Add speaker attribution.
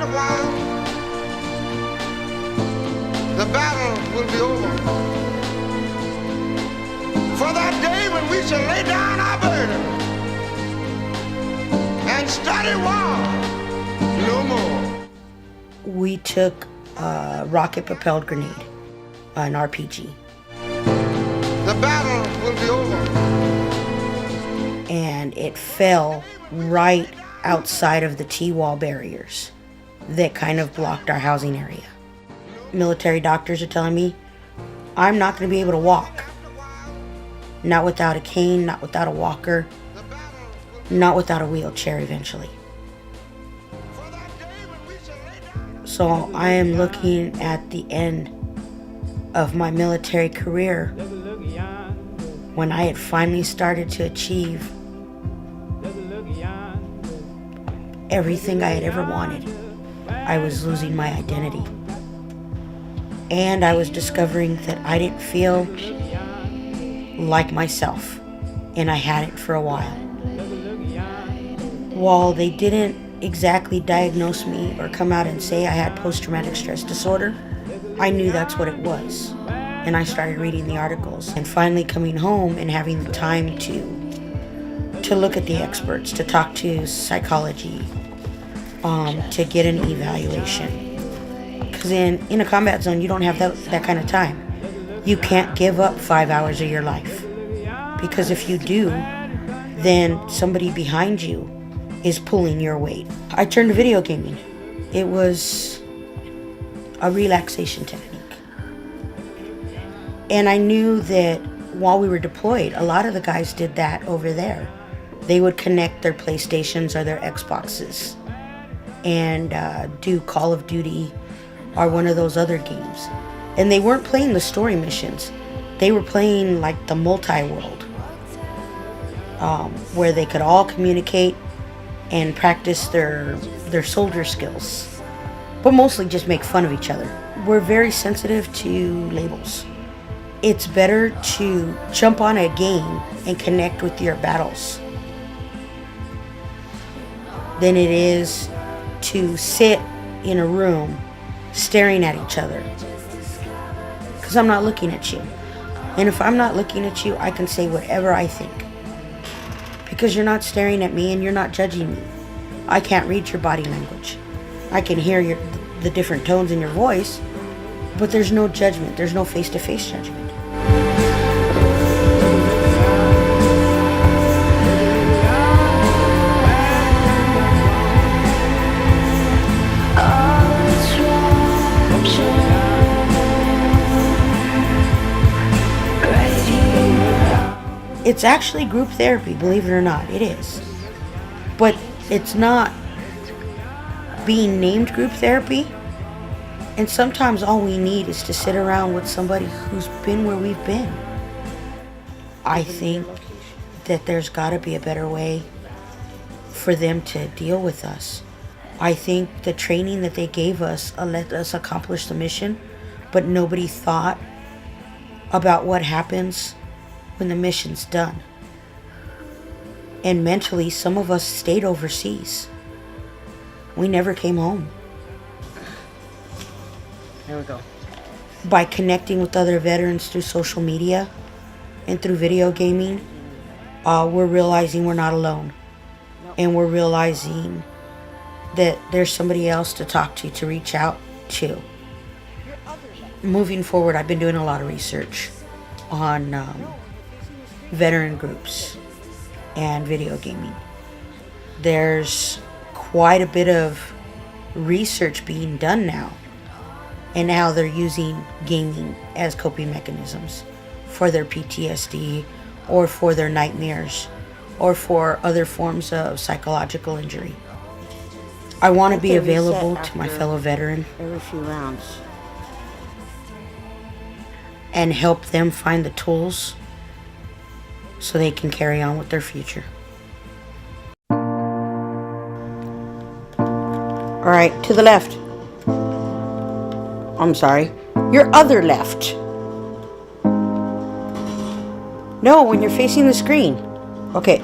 Speaker 1: a while, the battle will be over. For that day when we shall lay down our burden and study war no more.
Speaker 2: We took a rocket-propelled grenade, an RPG.
Speaker 1: The battle will be over.
Speaker 2: And it fell right outside of the T-wall barriers that kind of blocked our housing area. Military doctors are telling me I'm not going to be able to walk. Not without a cane, not without a walker, not without a wheelchair eventually. So I am looking at the end of my military career when I had finally started to achieve everything I had ever wanted. I was losing my identity. And I was discovering that I didn't feel like myself. And I had it for a while. While they didn't exactly diagnose me or come out and say I had post-traumatic stress disorder, I knew that's what it was. And I started reading the articles and finally coming home and having the time to look at the experts, to talk to psychology, to get an evaluation. Because in a combat zone, you don't have that kind of time. You can't give up 5 hours of your life. Because if you do, then somebody behind you is pulling your weight. I turned to video gaming. It was a relaxation technique. And I knew that while we were deployed, a lot of the guys did that over there. They would connect their PlayStations or their Xboxes and do Call of Duty or one of those other games. And they weren't playing the story missions. They were playing like the multi-world, where they could all communicate and practice their soldier skills, but mostly just make fun of each other. We're very sensitive to labels. It's better to jump on a game and connect with your battles than it is to sit in a room staring at each other. Because I'm not looking at you. And if I'm not looking at you, I can say whatever I think. Because you're not staring at me and you're not judging me. I can't read your body language. I can hear the different tones in your voice, but there's no judgment. There's no face-to-face judgment. It's actually group therapy, believe it or not, it is. But it's not being named group therapy. And sometimes all we need is to sit around with somebody who's been where we've been. I think that there's got to be a better way for them to deal with us. I think the training that they gave us let us accomplish the mission, but nobody thought about what happens when the mission's done. And mentally, some of us stayed overseas. We never came home.
Speaker 3: There we go.
Speaker 2: By connecting with other veterans through social media and through video gaming, we're realizing we're not alone. And we're realizing that there's somebody else to talk to reach out to. Moving forward, I've been doing a lot of research on veteran groups and video gaming. There's quite a bit of research being done now and how they're using gaming as coping mechanisms for their PTSD or for their nightmares or for other forms of psychological injury. I want to be available to my fellow veteran
Speaker 3: every few rounds
Speaker 2: and help them find the tools so they can carry on with their future. All right, to the left. I'm sorry, your other left. No, when you're facing the screen. Okay,